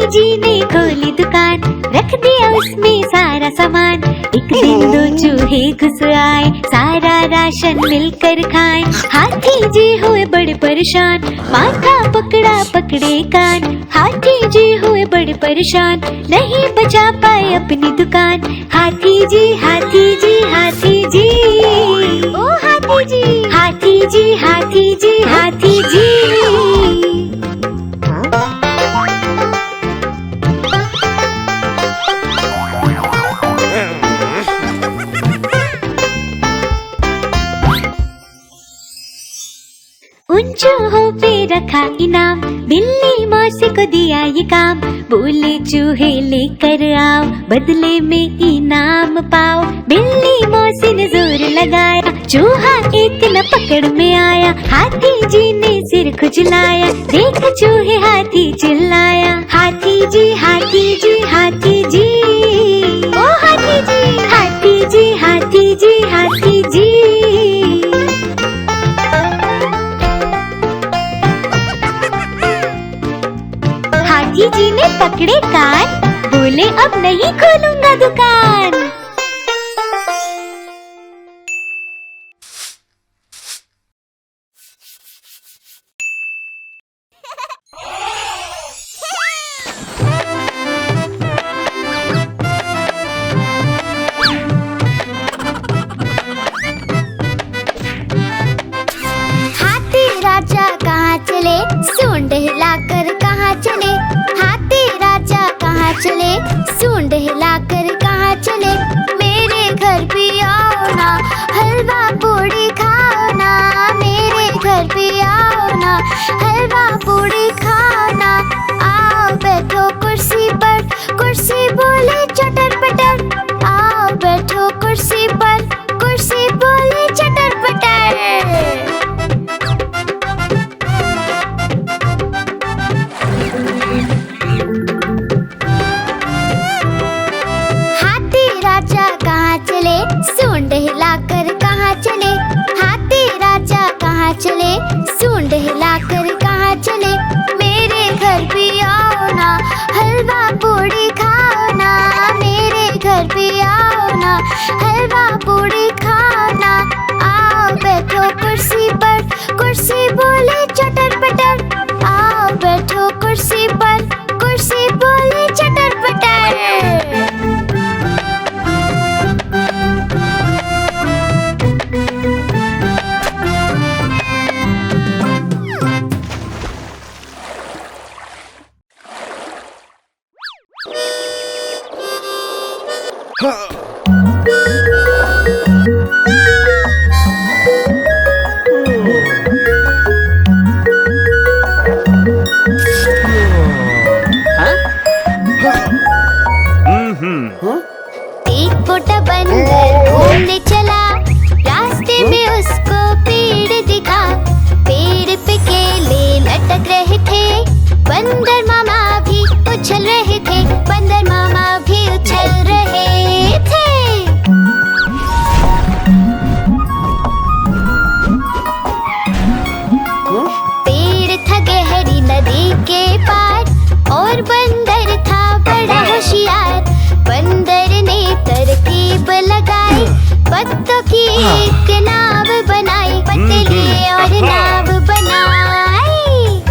जी ने खोली दुकान, रख दिया उसमें सारा सामान। एक दिन दो चूहे घुस आए, सारा राशन मिलकर खाए। हाथी जी हुए बड़े परेशान, माथा पकड़ा पकड़े कान। हाथी जी हुए बड़े परेशान, नहीं बचा पाए अपनी दुकान। हाथी जी हाथी जी हाथी जी, ओ हाथी जी हाथी जी हाथी जी हाथी जी। उन चूहों पे रखा इनाम, बिल्ली मौसी को दिया ये काम। बोले चूहे लेकर आओ, बदले में इनाम पाओ। बिल्ली मौसी ने जोर लगाया, चूहा एक न पकड़ में आया। हाथी जी ने सिर खुजलाया, देख चूहे हाथी चिल्लाया। हाथी जी हाथी जी हाथी जी, ओ हाथी जी हाथी जी हाथी जी हाथी जी। हाथी जी ने पकड़े कान, बोले अब नहीं खोलूंगा दुकान। हाथी राजा कहाँ चले, सूंड हिलाकर कहाँ चले। हाथी राजा कहाँ चले, सूंड हिलाकर कहाँ चले। मेरे घर भी आओ ना, हलवा पूड़ी खाओ ना। मेरे घर भी आओ ना, हलवा पूड़ी खाओ ना। आओ बैठो कुर्सी पर, कुर्सी बोले चटर पटर। आओ बैठो कुर्सी पर, कुर्सी बोले चटर पटर। चले, सूंड हिलाकर कहाँ चले। हाथी राजा कहाँ चले, सूंड हिलाकर कहाँ चले। मेरे घर भी आओ ना, हलवा पूड़ी खाओ ना। मेरे घर भी आओ ना, हलवा पूड़ी खाओ ना। आओ बैठो कुर्सी पर, कुर्सी बोले चटर पटर। आओ बैठो कुर्सी पर, कुर्सी बोले चटर पटर। एक छोटा बंदर घूमने चला, रास्ते में उसको पेड़ दिखा। पेड़ पे केले लटक रहे थे, बंदर मामा भी उछल रहे थे। बंदर मामा भी उछल रहे थे। पेड़ था गहरी नदी के पार, और बंदर था बड़ा होशियार। बंदर ने तरकीब लगाई, पत्तों की एक नाव बनाई। पतली और नाव बनाई।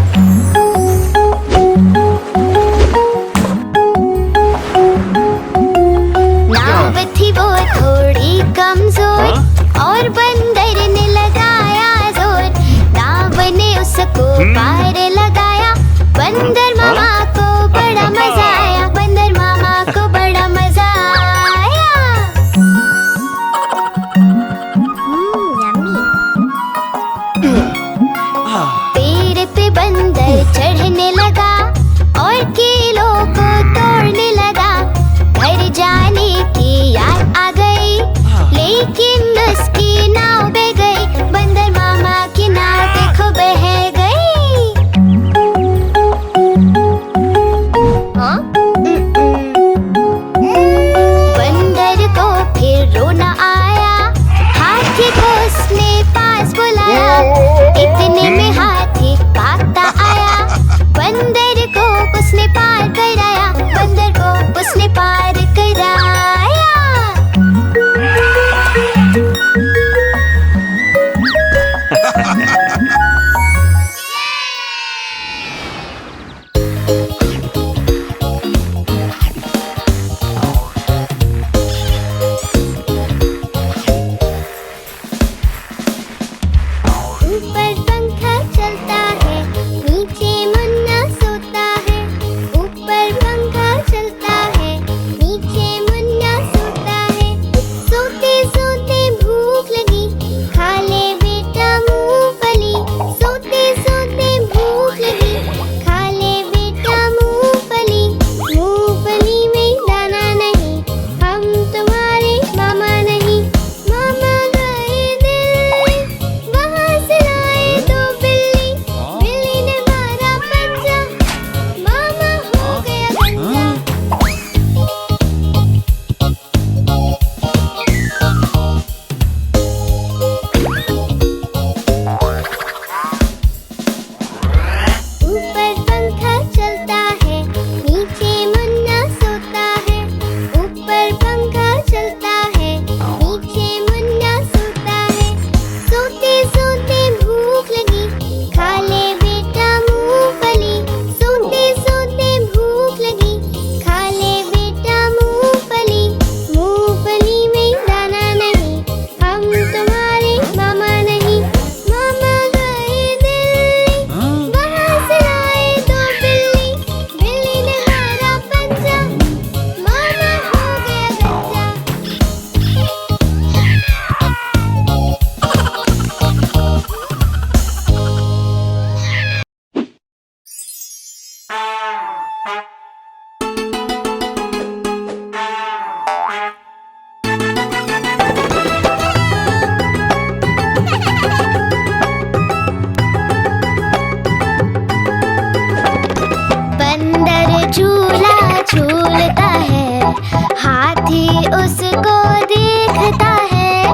हाथी उसको देखता है,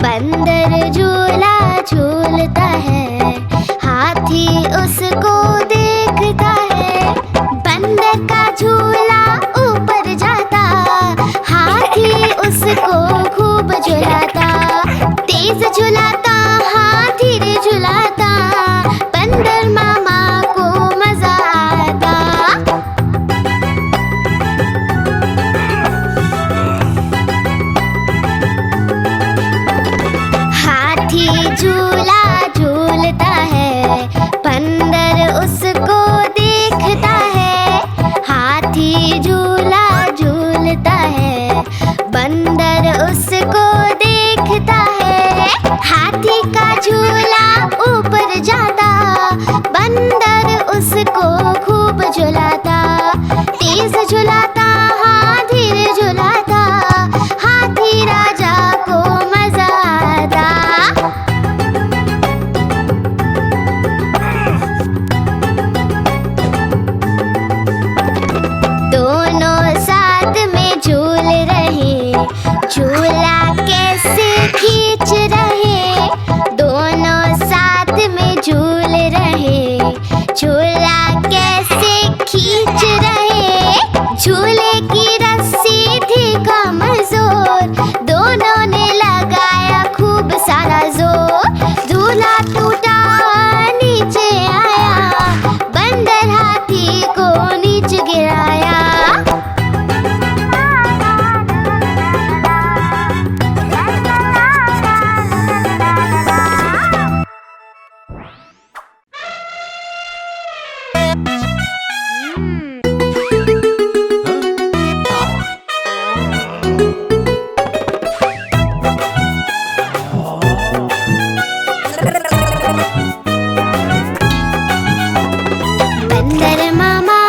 बंदर झूला झूलता है। हाथी उसको देखता है, बंदर का झूला ऊपर जाता। हाथी उसको खूब झुलाता, तेज झुलाता, हाँ धीरे झुलाता। बंदर मामा को मजा आता। हाथी झूला झूलता है, बंदर उसको देखता है। हाथी झूला झूलता है, बंदर उसको देखता है। हाथी का झूला ऊपर जाता, बंदर उसको खूब झुलाता। तेज झुलाता, हाँ धीरे झुलाता। हाथी राजा को मजा आता। दोनों साथ में झूल रहे, झूला कैसे खींच रहे। दोनों साथ में झूल रहे, झूला कैसे खींच रहे। झूले की रस्सी थी कमजोर, दोनों ने लगाया खूब सारा जोर। झूला टूटा, नीचे आया, बंदर हाथी को नीचे गिराया। बंदर मामा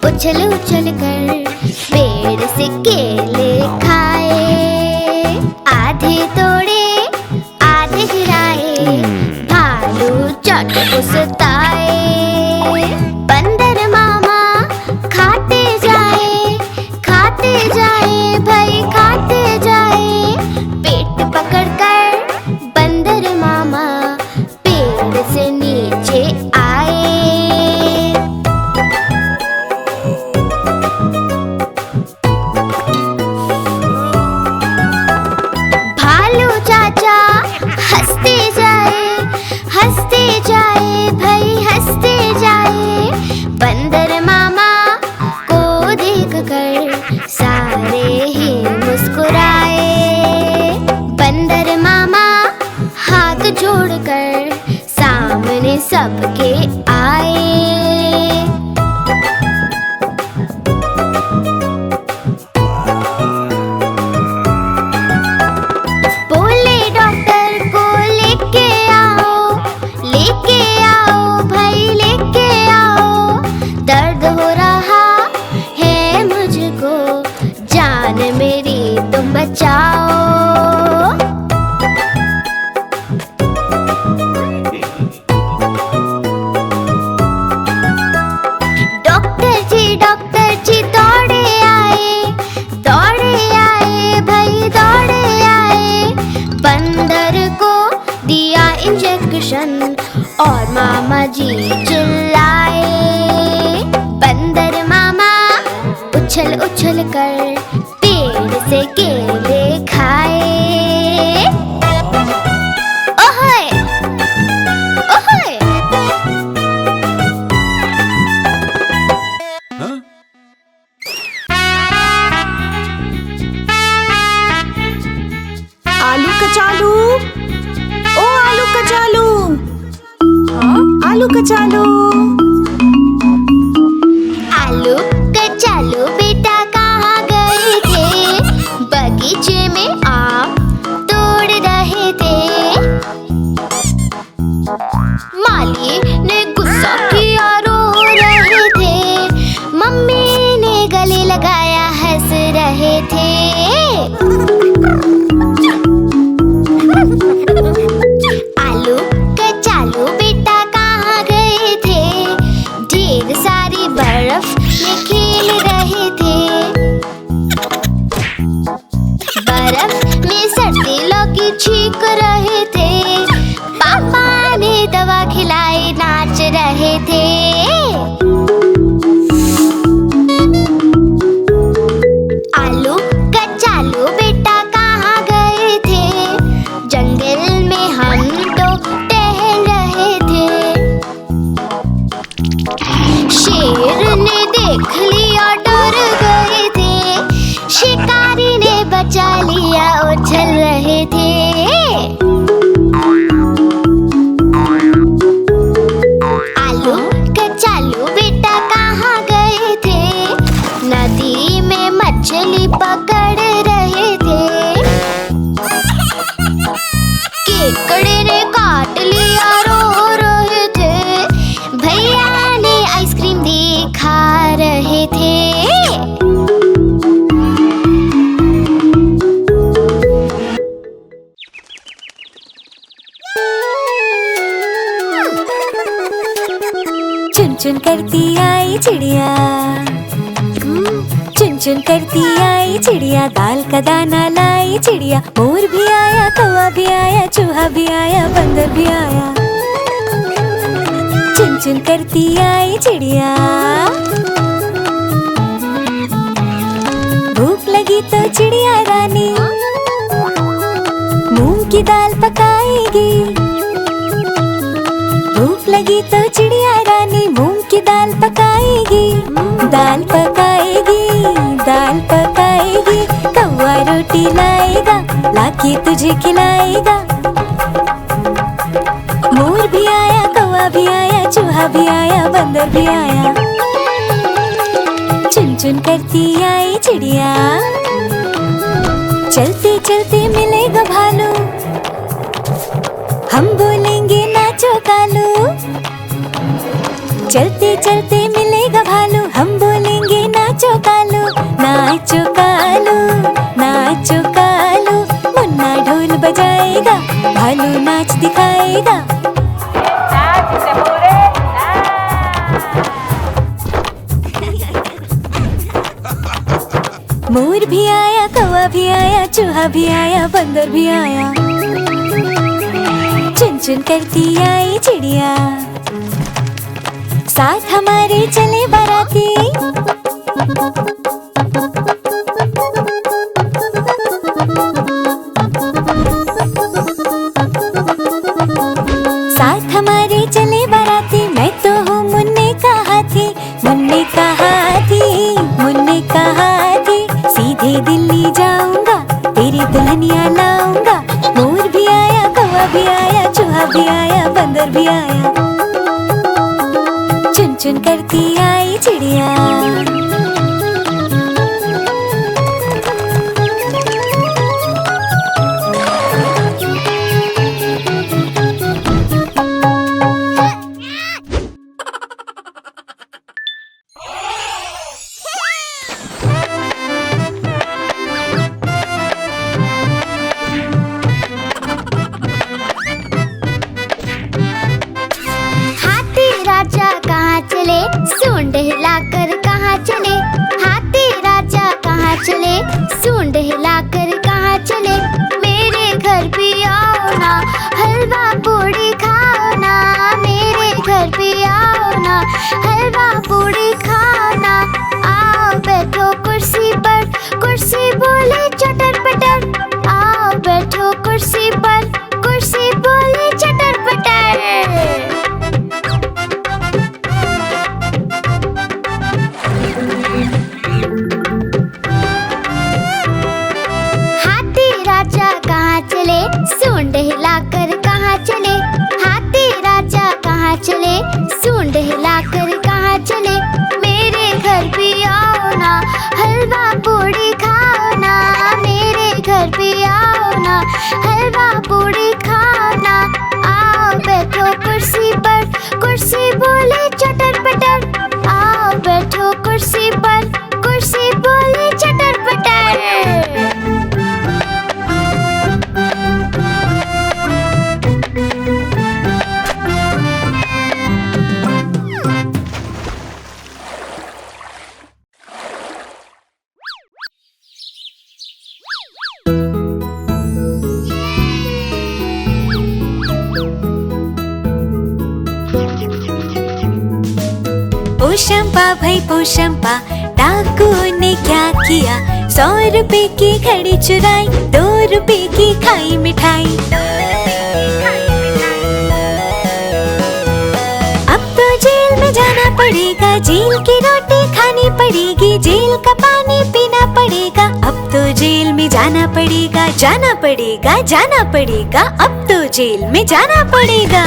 उछल उछल कर पेड़ से केले खाए। आधे तोड़े, आधे गिराए, भालू चट उसताए। बंदर मामा खाते जाए, खाते जाए, भाई खाते जाए। पेट पकड़कर बंदर मामा पेड़ से नीचे आए। भालू चाचा हंसते जाए, हंसते जाए, भाई हंसते जाए। बंदर मामा को देखकर सारे ही मुस्कुराए। बंदर मामा हाथ जोड़कर सामने सबके आए। बोले डॉक्टर को लेके आओ, लेके आओ, भाई लेके आओ। दर्द हो रहा है मुझको, जान मेरी तुम बचाओ। डॉक्टर जी दौड़े आए, भाई दौड़े आए। बंदर को दिया इंजेक्शन और मामा जी चिल्लाए। बंदर मामा उछल उछल कर पेड़ से केले खाए। ओहे ओहे। आलू कचालू, ओ आलू कचालू, हाँ आलू कचालू। आलू कचालू बेटा कहाँ गए थे? बगीचे में आम तोड़ रहे थे। माली ने गुस्सा किया, रो रहे थे। मम्मी ने गले लगाया, हंस रहे थे। आलू कचालू बेटा कहाँ गए थे? ढेर सारी बर्फ में खेल रहे थे। देख लिया डर गए थे, शिकारी ने बचा लिया उछल रहे थे। आलू कचालू बेटा कहाँ गए थे, नदी में मछली पकड़ रहे थे। केकड़े ने काट लिया रो रहे थे, भैया ने आइसक्रीम दिखा रहे थे। चुन चुन करती आई चिड़िया, चुन चुन करती आई चिड़िया, दाल का दाना लाई चिड़िया। मोर भी आया, कौवा भी आया, चूहा भी आया, बंदर भी आया। चुन चुन करती आई चिड़िया। भूख लगी तो चिड़िया रानी मूंग की दाल पकाएगी। भूख लगी तो चिड़िया रानी मूंग की दाल पकाएगी। दाल पकाएगी, दाल पकाएगी। कौवा रोटी लाएगा, लाके तुझे खिलाएगा। मोर भी आया, कौवा भी आया, चूहा भी आया, बंदर भी आया। चुन चुन करती आई चिड़िया। चलते चलते मिलेगा भालू, हम बोलेंगे नाचो कालू। चलते चलते मिलेगा भालू, हम बोलेंगे नाचो कालू। नाचो कालू, नाचो कालू। मुन्ना ढोल बजाएगा, भालू नाच दिखाएगा। मोर भी आया, कौवा भी आया, चूहा भी आया, बंदर भी आया। चुन चुन करती आई चिड़िया। साथ हमारे चले बाराती, साथ हमारे चले बाराती। मैं तो हूँ मुन्ने का हाथी, मुन्ने का हाथी, मुन्ने का हाथी। सीधे दिल्ली जाऊंगा, तेरी दुल्हनिया लाऊंगा। मोर भी आया, कौवा भी आया, चूहा भी आया, बंदर भी आया। चुन चुन करती आई चिड़िया। सूंड हिलाकर कहाँ चले, हाथी राजा कहाँ चले, सूंड हिलाकर कहाँ चले। मेरे घर भी आओ ना, हलवा पूड़ी खाओ ना। मेरे घर भी आओ ना, हलवा पूड़ी खाओ ना। आओ बैठो कुर्सी पर, कुर्सी बोले चटर पटर। आओ बैठो कुर्सी पर, कुर्सी बोले चटर पटर। सूंड हिलाकर कहाँ चले, हाथी राजा कहाँ चले, सूंड हिलाकर कहाँ चले। मेरे घर भी आओ ना, हलवा पूड़ी खाओ ना। मेरे घर भी आओ ना, हलवा पूड़ी खाओ ना। आओ बैठो कुर्सी पर, कुर्सी बोले चटर पटर। आओ बैठो कुर्सी पर, कुर्सी बोले चटर पटर। पोशंपा भाई पोशंपा, डाकू ने क्या किया? 100 रुपए की घड़ी चुराई, 2 रुपए की खाई मिठाई। अब तो जेल में जाना पड़ेगा, जेल की रोटी खानी जाना पड़ेगा, अब तो जेल में जाना पड़ेगा।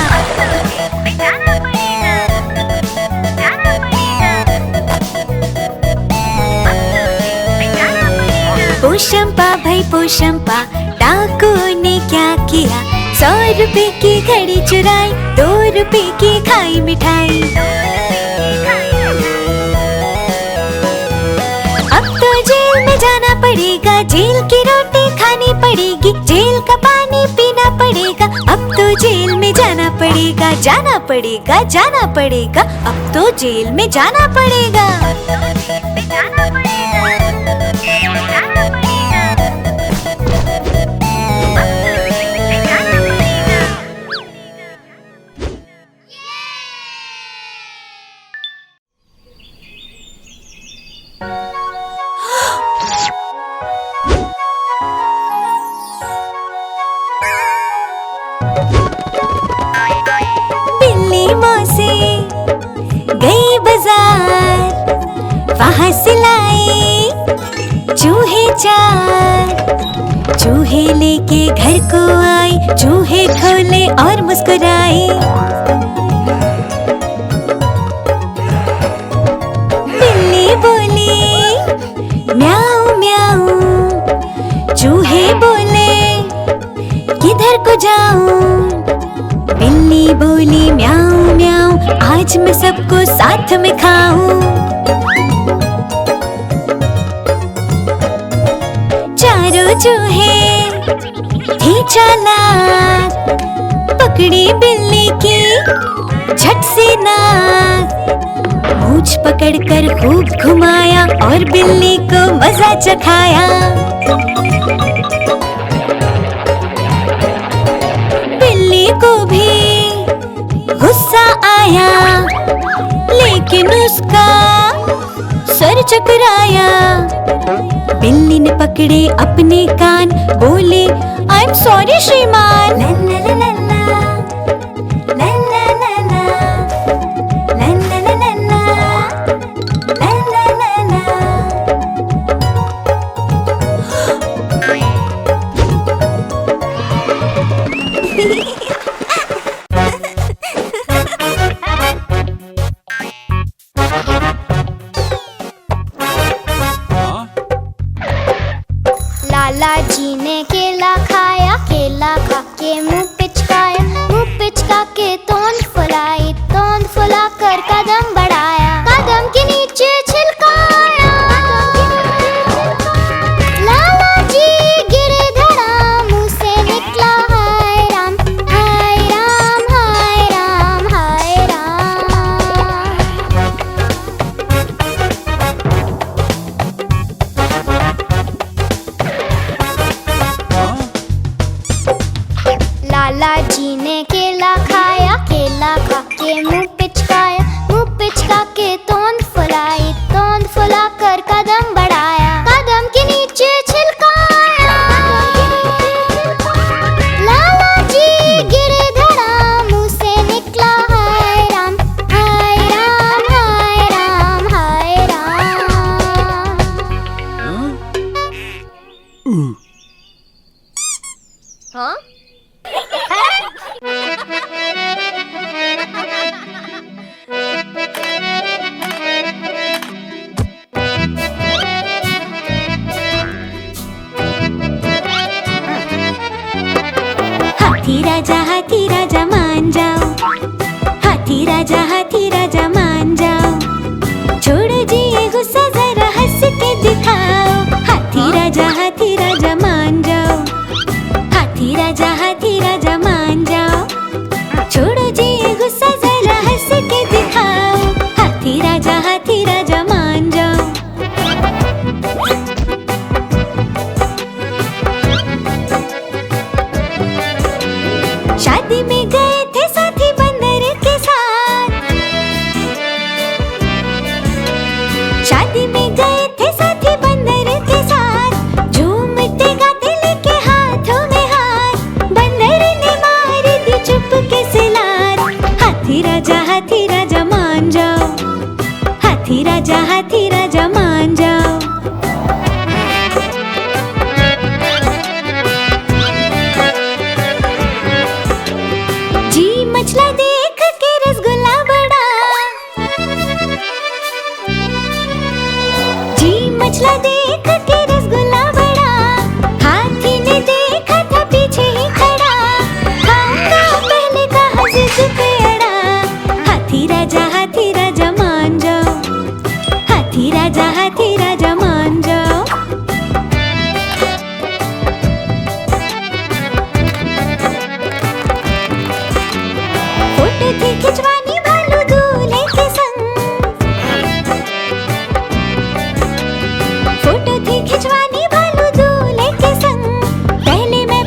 पोशंपा भाई पोशंपा, डाकू ने क्या किया? 100 रुपए की घड़ी चुराई, 2 रुपए की खाई मिठाई। अब तो जेल में जाना पड़ेगा, जेल की रोटी खानी पड़ेगी, जेल का पानी पीना पड़ेगा। अब तो जेल में जाना पड़ेगा, जाना पड़ेगा, जाना पड़ेगा, अब तो जेल में जाना पड़ेगा। बिल्ली मौसी गई बाजार, वहाँ से लाई चूहे 4। चूहे लेके घर को आई, चूहे खोले और मुस्कुराई। बिल्ली बोली म्याऊ म्याऊ, चूहे बोले किधर को जाऊं? बिल्ली बोली म्याऊ म्याऊ, आज मैं सबको साथ में खाऊं। चारों चूहे थे चालाक, पकड़ी बिल्ली की झट से नाक। मूंछ पकड़कर खूब घुमाया और बिल्ली को मजा चखाया। बिल्ली को भी गुस्सा आया, लेकिन उसका सर चकराया। बिल्ली ने पकड़े अपने कान, बोली आई एम सॉरी श्रीमान। लल्ला लल्ला लल्ला लल्ला लल्ला लल्ला लल्ला। लाला जी ने केला खाया, केला खा के मुंह पिचका मचला देख के रसगुल्ला बड़ा, हाथी ने देखा था पीछे ही खड़ा, खाऊंगा पहले कहा जिद पे अड़ा। हाथी राजा मान जाओ, हाथी राजा मान जाओ। फोटो थी खिंचवानी भालू दूल्हे के संग, फोटो थी खिंचवानी भालू दूल्हे के संग। पहले मैं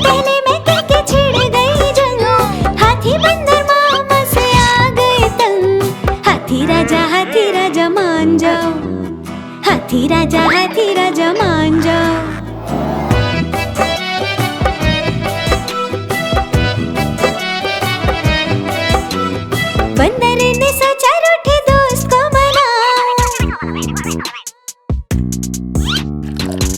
कह के छिड़ गई जंग, हाथी बंदर मामा से आ गए तंग। हाथी राजा मान जाओ, हाथी राजा मान जाओ। बंदर ने सोचा रूठे दोस्त को मनाऊं,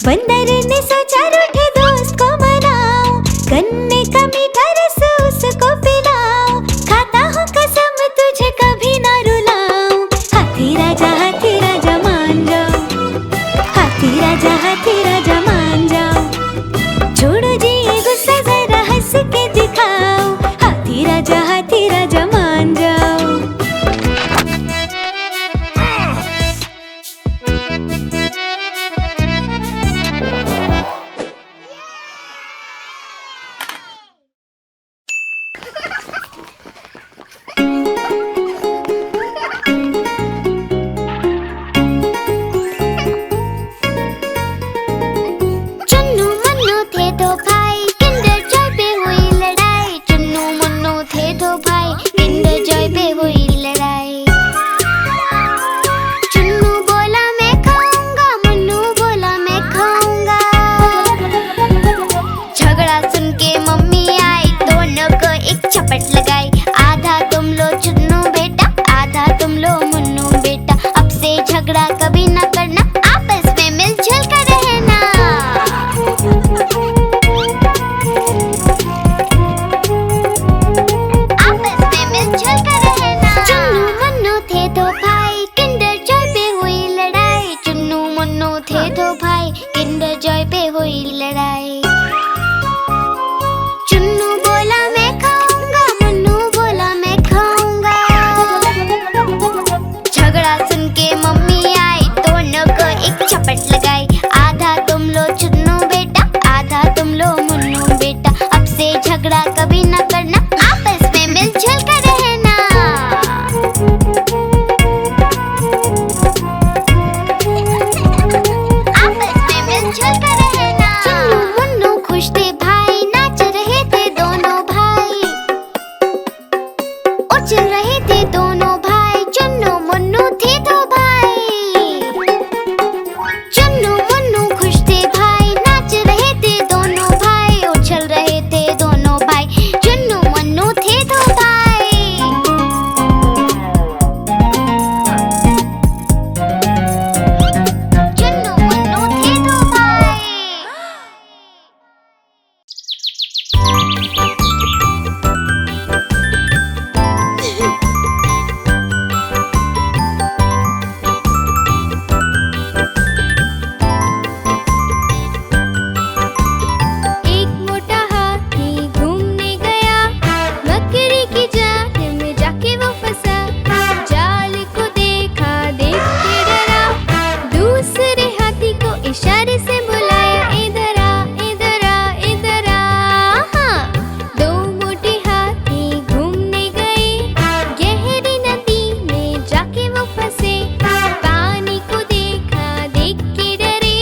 बंदर ने सोचा रूठे दोस्त को मनाऊं, गन्ने का मीठा रस उसको पिलाऊं, खाता हूँ कसम तुझे कभी ना रुलाऊं। हाथी राजा मान जाओ, हाथी राजा मान जाओ। छोड़ो जी ये गुस्सा जरा हंस के दिखाओ, हाथी राजा मान जाओ। चुन्नू मुन्नू थे दो भाई, किंडर जॉय पे हुई लड़ाई। चुन्नू मुन्नू थे दो भाई, किंडर जॉय पे हुई लड़ाई। चुन्नू बोला मैं खाऊंगा, मुन्नू बोला मैं खाऊंगा। झगड़ा सुन के मम्मी आई, दोनों को एक चपट लगाई। आधा तुम लो चुन्नू बेटा, आधा तुम लो मुन्नू बेटा। अब से झगड़ा कभी ना करना, आपस में मिलजुल कर रहना। आपस में मिलजुल कर रहना। चुन्नू मुन्नू थे दो भाई, किंडर जॉय पे हुई लड़ाई। चुन्नू मुन्नू थे दो भाई, किंडर जॉय पे हुई लड़ाई। चुन्नू बोला मैं खाऊंगा, मुन्नू बोला मैं खाऊंगा। झगड़ा सुन के मम्मी आई, दोनों को एक चपट लगाई। आधा तुम लो चुन्नू बेटा, आधा तुम लो मुन्नू बेटा। अब से झगड़ा कभी ना करना, आपस में मिलजुल कर रहना। आपस में मिलजुल कर रहना। चुन्नू मुन्नू खुश थे भाई, नाच रहे थे दोनों भाई, उछल रहे थे दोनों भाई। चुन्नू मुन्नू थे दो भाई, चुन्नू मुन्नू खुश थे भाई, नाच रहे थे दोनों भाई, उछल रहे थे दोनों भाई। चुन्नू मुन्नू थे दो भाई। चुन्नू मुन्नू थे दो भाई। एक मोटा हाथी घूमने गया, मकड़ी की जाल में जाके वो फंसा। जाल को देखा, देख के डरा, दूसरे हाथी को इशारे से बुलाया, इधर आ, इधर आ, इधर आ। हाँ, दो मोटे हाथी घूमने गए, गहरी नदी में जाके वो फंसे। पानी को देखा, देख के डरे,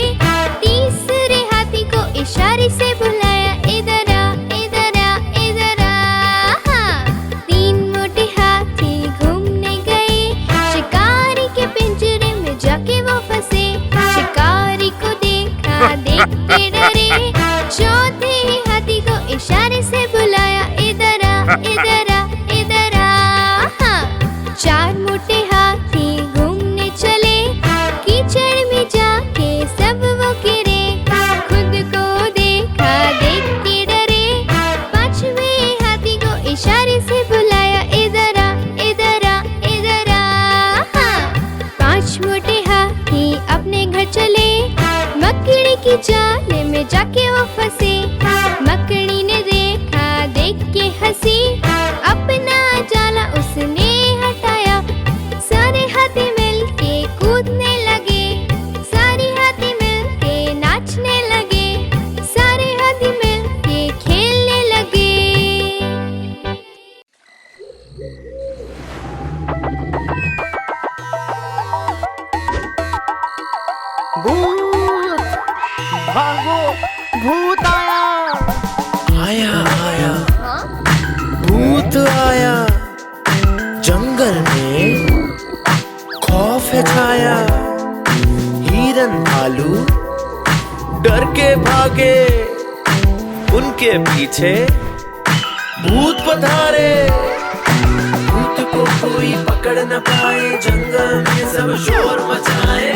तीसरे हाथी को इशारे से बुलाया, इधर आ, इधर आ, इधर आ। हाँ, तीन मोटे हाथी घूमने गए, शिकारी के पिंजरे में जाके वो फंसे। शिकारी को देखा, देख के डरे, चौथे हाथी को इशारे से बुलाया, इधर आ, इधर आ, इधर आ। हाँ, चार मोटे हाथी घूमने चले, कीचड़ में जाके सब वो गिरे। खुद को देखा, देख के डरे, पांचवें हाथी को इशारे से बुलाया, इधर आ, इधर आ, इधर आ। हाँ, पांच मोटे हाथी अपने घर चले, मकड़ी की जाल में जाके वो फंसे। मकड़ी ने देखा, देख के हंसी, अपना जाला उसने हटाया। सारे हाथी मिलके कूदने लगे, सारे हाथी मिलके नाचने लगे, सारे हाथी मिलके खेलने लगे। भूत भागो, भूत आया। आया आया भूत आया, जंगल में खौफ है छाया। हिरन भालू डर के भागे, उनके पीछे भूत पधारे। भूत को कोई पकड़ न पाए, जंगल में सब शोर मचाए।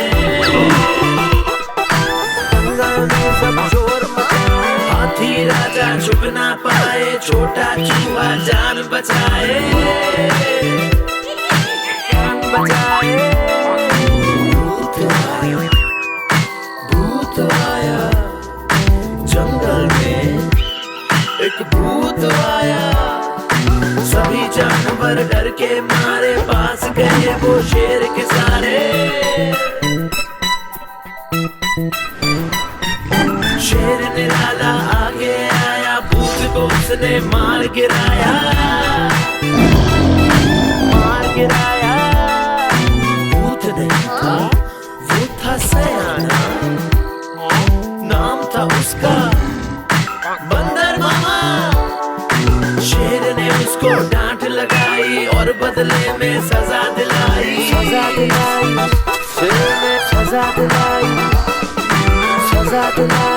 जंगल में सब शोर मचाए। हाथी राजा छुप ना पाए, छोटा चूहा जान बचाए। जान बचाए। भूत आया, भूत आया, जंगल में एक भूत आया। सभी जानवर डर के मारे, पास गए वो शेर के सारे। शेर निराला आगे आया, भूत को उसने मार गिराया। मार गिराया। भूत नहीं था, वो था सयाना, नाम था उसका बंदर मामा। शेर ने उसको डांट लगाई और बदले में सजा दिलाई। सजा दिलाई। शेर ने सजा दिलाई। सजा दिलाई।